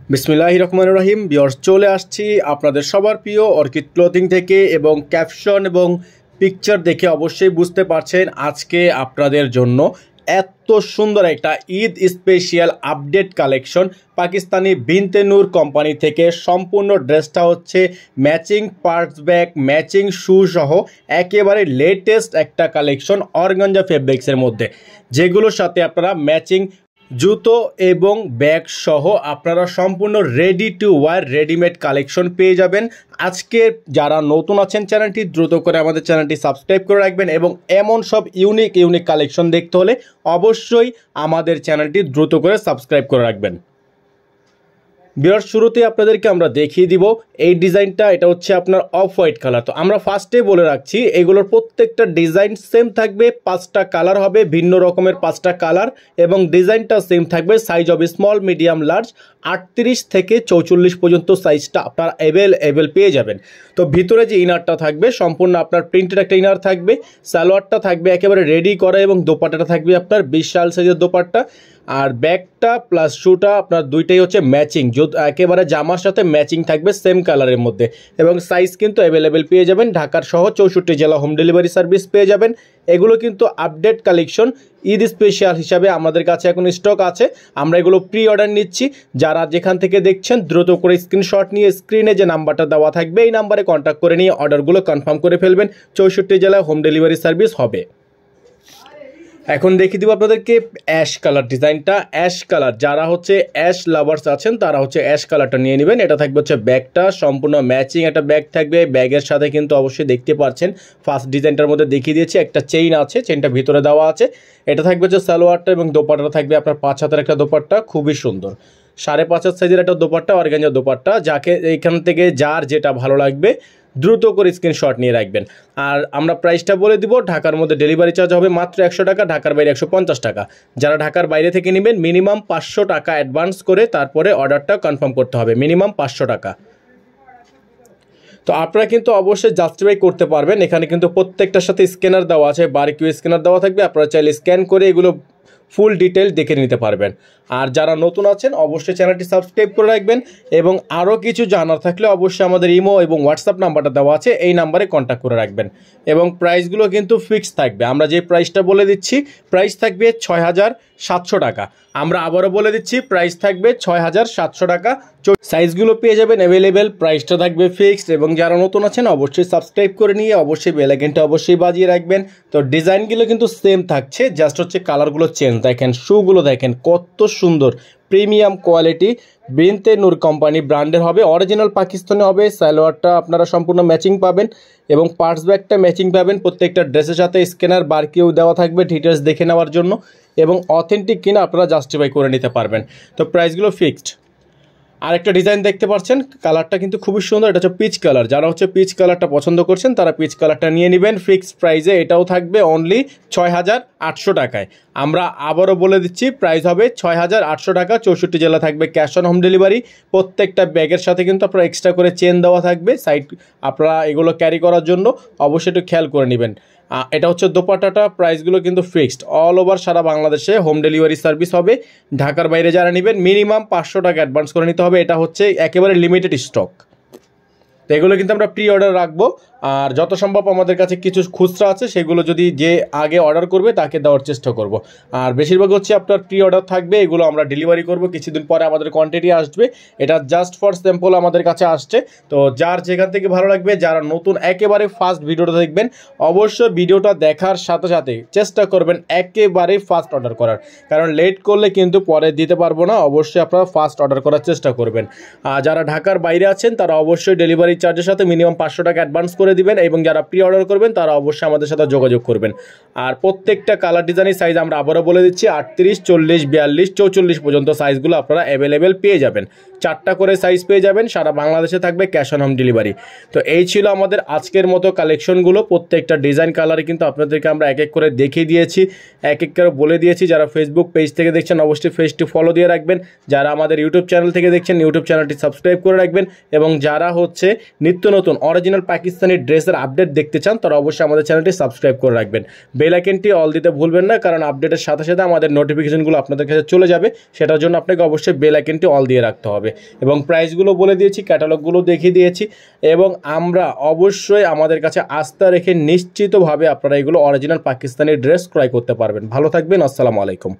বিসমিল্লাহির রহমানির রহিম। ভিউয়ার্স, চলে আসছি আপনাদের সবার প্রিয় অর্কিড ক্লোথিং থেকে এবং ক্যাপশন এবং পিকচার দেখে অবশ্যই বুঝতে পারছেন আজকে আপনাদের জন্য এত সুন্দর একটা Eid special update collection Pakistani বিনতে নূর কোম্পানি থেকে। সম্পূর্ণ ড্রেসটা হচ্ছে ম্যাচিং পার্টস ব্যাগ, ম্যাচিং শু সহ একেবারে লেটেস্ট একটা কালেকশন অর্গানজা ফেব্রিক্সের মধ্যে, যেগুলোর সাথে আপনারা ম্যাচিং জুতো এবং ব্যাগ সহ আপনারা সম্পূর্ণ ready to wire readymade collection পেয়ে যাবেন। আজকে যারা নতুন আছেন চ্যানেলটি দ্রুত করে আমাদের চ্যানেলটি সাবস্ক্রাইব করে রাখবেন এবং এমন সব ইউনিক কালেকশন দেখতে হলে অবশ্যই আমাদের চ্যানেলটি দ্রুত করে সাবস্ক্রাইব করে রাখবেন। ভিউয়ার্স, শুরুতে আপনাদেরকে আমরা দেখিয়ে দিব এই ডিজাইনটা। এটা হচ্ছে আপনার অফ হোয়াইট কালার। তো আমরা ফার্স্টে বলে রাখছি এগুলোর প্রত্যেকটা ডিজাইন সেম থাকবে, 5টা কালার হবে, ভিন্ন রকমের 5টা কালার এবং ডিজাইনটা সেম থাকবে। সাইজ হবে স্মল, মিডিয়াম, লার্জ, 38 থেকে 44 পর্যন্ত সাইজটা আপনার অ্যাভেলেবেল পেয়ে যাবেন। তো ভিতরে যে ইনারটা থাকবে সম্পূর্ণ আপনার প্রিন্টেড একটা ইনার থাকবে, সালোয়ারটা থাকবে একেবারে রেডি করা এবং দোপাট্টাটা থাকবে আপনার বিশাল সাইজের দোপাট্টা। আর ব্যাগটা প্লাস শুটা আপনার দুইটাই হচ্ছে ম্যাচিং, একেবারে জামার সাথে ম্যাচিং থাকবে সেম কালারের মধ্যে এবং সাইজ কিন্তু অ্যাভেলেবেল পেয়ে যাবেন। ঢাকার সহ 64 জেলা হোম ডেলিভারি সার্ভিস পেয়ে যাবেন। এগুলো কিন্তু আপডেট কালেকশন ঈদ স্পেশাল হিসাবে আমাদের কাছে এখন স্টক আছে। আমরা এগুলো প্রি অর্ডার নিচ্ছি। যারা যেখান থেকে দেখছেন দ্রুত করে স্ক্রিনশট নিয়ে স্ক্রিনে যে নাম্বারটা দেওয়া থাকবে এই নাম্বারে কন্ট্যাক্ট করে নিয়ে অর্ডারগুলো কনফার্ম করে ফেলবেন। 64 জেলায় হোম ডেলিভারি সার্ভিস হবে। এখন দেখিয়ে দিব আপনাদেরকে অ্যাশ কালার ডিজাইনটা। অ্যাশ কালার, যারা হচ্ছে অ্যাশ লাভার্স আছেন তারা হচ্ছে অ্যাশ কালারটা নিয়ে নেবেন। এটা থাকবে হচ্ছে ব্যাগটা সম্পূর্ণ ম্যাচিং একটা ব্যাগ থাকবে। ব্যাগের সাথে কিন্তু অবশ্যই দেখতে পাচ্ছেন ফার্স্ট ডিজাইনটার মধ্যে দেখিয়ে দিয়েছি একটা চেইন আছে, চেইনটা ভিতরে দেওয়া আছে। এটা থাকবে হচ্ছে সালোয়ারটা এবং দোপাট্টাটা থাকবে আপনার 5 হাতের একটা দোপাট্টা, খুবই সুন্দর 5.5 হাত সাইজের একটা দোপাট্টা, অর্গানজা দোপাট্টা। যাকে এইখান থেকে যার যেটা ভালো লাগবে দ্রুত করে স্ক্রিনশট নিয়ে রাখবেন। আর আমরা প্রাইসটা বলে দিব, ঢাকার মধ্যে ডেলিভারি চার্জ হবে মাত্র 100 টাকা, ঢাকার বাইরে 150 টাকা। যারা ঢাকার বাইরে থেকে নেবেন মিনিমাম 500 টাকা অ্যাডভান্স করে তারপরে অর্ডারটা কনফার্ম করতে হবে, মিনিমাম 500 টাকা। তো আপনারা কিন্তু অবশ্যই জাস্টিফাই করতে পারবেন। এখানে কিন্তু প্রত্যেকটার সাথে স্ক্যানার দেওয়া আছে, বারকিউ স্ক্যানার দেওয়া থাকবে। আপনারা চাইলে স্ক্যান করে এগুলো ফুল ডিটেল দেখে নিতে পারবেন। আর যারা নতুন আছেন অবশ্যই চ্যানেলটি সাবস্ক্রাইব করে রাখবেন এবং আরও কিছু জানার থাকলে অবশ্যই আমাদের ইমো এবং হোয়াটসঅ্যাপ নাম্বারটা দেওয়া আছে, এই নাম্বারে কন্ট্যাক্ট করে রাখবেন। এবং প্রাইসগুলো কিন্তু ফিক্সড থাকবে। আমরা যে প্রাইসটা বলে দিচ্ছি প্রাইস থাকবে 6700 টাকা। আমরা আবারও বলে দিচ্ছি প্রাইস থাকবে 6700 টাকা। সাইজগুলো পেয়ে যাবেন অ্যাভেলেবেল, প্রাইসটা থাকবে ফিক্সড। এবং যারা নতুন আছেন অবশ্যই সাবস্ক্রাইব করে নিয়ে অবশ্যই বেল আইকনটা অবশ্যই বাজিয়ে রাখবেন। তো ডিজাইনগুলো কিন্তু সেম থাকছে, জাস্ট হচ্ছে কালারগুলো চেঞ্জ। দেখেন শুগুলো দেখেন কত সুন্দর, প্রিমিয়াম কোয়ালিটি বিনতে নূর কোম্পানি ব্র্যান্ডের হবে, অরিজিনাল পাকিস্তানি হবে। সালোয়ারটা আপনারা সম্পূর্ণ ম্যাচিং পাবেন এবং পার্টস ব্যাগটা ম্যাচিং পাবেন। প্রত্যেকটা ড্রেসের সাথে স্ক্যানার বারকিউ দেওয়া থাকবে ডিটেলস দেখে নেওয়ার জন্য এবং অথেন্টিক কিনা আপনারা জাস্টিফাই করে নিতে পারবেন। তো প্রাইসগুলো ফিক্সড। আরেকটা ডিজাইন দেখতে পাচ্ছেন, কালারটা কিন্তু খুবই সুন্দর। এটা হচ্ছে পিচ কালার। যারা হচ্ছে পিচ কালারটা পছন্দ করছেন তারা পিচ কালারটা নিয়ে নেবেন ফিক্সড প্রাইসে। এটাও থাকবে অনলি 6800 টাকায়। আমরা আবারও বলে দিচ্ছি প্রাইস হবে 6800 টাকা। 64 জেলা থাকবে ক্যাশ অন হোম ডেলিভারি। প্রত্যেকটা ব্যাগের সাথে কিন্তু আপনারা এক্সট্রা করে চেন দেওয়া থাকবে সাইড, আপনারা এগুলো ক্যারি করার জন্য অবশ্যই একটু খেয়াল করে নেবেন। এটা হচ্ছে দোপাট্টাটা। প্রাইসগুলো কিন্তু ফিক্সড, অল ওভার সারা বাংলাদেশে হোম ডেলিভারি সার্ভিস হবে। ঢাকার বাইরে যারা নেবেন মিনিমাম 500 টাকা অ্যাডভান্স করে নিতে হবে। এটা হচ্ছে একেবারে লিমিটেড স্টক। তো এগুলো কিন্তু আমরা প্রি অর্ডার রাখবো। আর যত সম্ভব আমাদের কাছে কিছু খুচরা আছে, সেগুলো যদি যে আগে অর্ডার করবে তাকে দেওয়ার চেষ্টা করব। আর বেশিরভাগ হচ্ছে আপনার প্রি অর্ডার থাকবে, এগুলো আমরা ডেলিভারি করব কিছুদিন পরে, আমাদের কোয়ান্টিটি আসবে। এটা জাস্ট ফর স্যাম্পল আমাদের কাছে আসছে। তো যার যেখান থেকে ভালো লাগবে, যারা নতুন একেবারে ফার্স্ট ভিডিওটা দেখবেন অবশ্যই ভিডিওটা দেখার সাথে সাথে চেষ্টা করবেন একেবারে ফার্স্ট অর্ডার করার, কারণ লেট করলে কিন্তু পরে দিতে পারবো না। অবশ্যই আপনারা ফার্স্ট অর্ডার করার চেষ্টা করবেন। আর যারা ঢাকার বাইরে আছেন তারা অবশ্যই ডেলিভারি চার্জের সাথে মিনিমাম 500 টাকা অ্যাডভান্স করে দিবেন এবং যারা প্রি অর্ডার করবেন তারা অবশ্যই আমাদের সাথে যোগাযোগ করবেন। আর প্রত্যেকটা কালার ডিজাইনের সাইজ আমরা আবারও বলে দিচ্ছি 38, 40, 42, 44 পর্যন্ত সাইজগুলো আপনারা অ্যাভেলেবেল পেয়ে যাবেন। 4টা করে সাইজ পেয়ে যাবেন। সারা বাংলাদেশে থাকবে ক্যাশ অন হোম ডেলিভারি। তো এই ছিল আমাদের আজকের মতো কালেকশনগুলো। প্রত্যেকটা ডিজাইন কালারে কিন্তু আপনাদেরকে আমরা এক এক করে দেখিয়ে দিয়েছি, এক এক করে বলে দিয়েছি। যারা ফেসবুক পেজ থেকে দেখছেন অবশ্যই পেজটি ফলো দিয়ে রাখবেন। যারা আমাদের ইউটিউব চ্যানেল থেকে দেখছেন ইউটিউব চ্যানেলটি সাবস্ক্রাইব করে রাখবেন এবং যারা হচ্ছে নিত্য নতুন অরিজিনাল পাকিস্তানি ড্রেসের আপডেট দেখতে চান তারা অবশ্যই আমাদের চ্যানেলটি সাবস্ক্রাইব করে রাখবেন। বেল আইকনটি অল দিতে ভুলবেন না, কারণ আপডেটের সাথে সাথে আমাদের নোটিফিকেশনগুলো আপনাদের কাছে চলে যাবে। সেটার জন্য আপনাকে অবশ্যই বেল আইকনটি অল দিয়ে রাখতে হবে। এবং প্রাইসগুলো বলে দিয়েছি, ক্যাটালগুলো দেখিয়ে দিয়েছি, এবং আমরা অবশ্যই আমাদের কাছে আস্থা রেখে নিশ্চিতভাবে আপনারা এগুলো অরিজিনাল পাকিস্তানি ড্রেস ক্রয় করতে পারবেন। ভালো থাকবেন, আসসালামু আলাইকুম।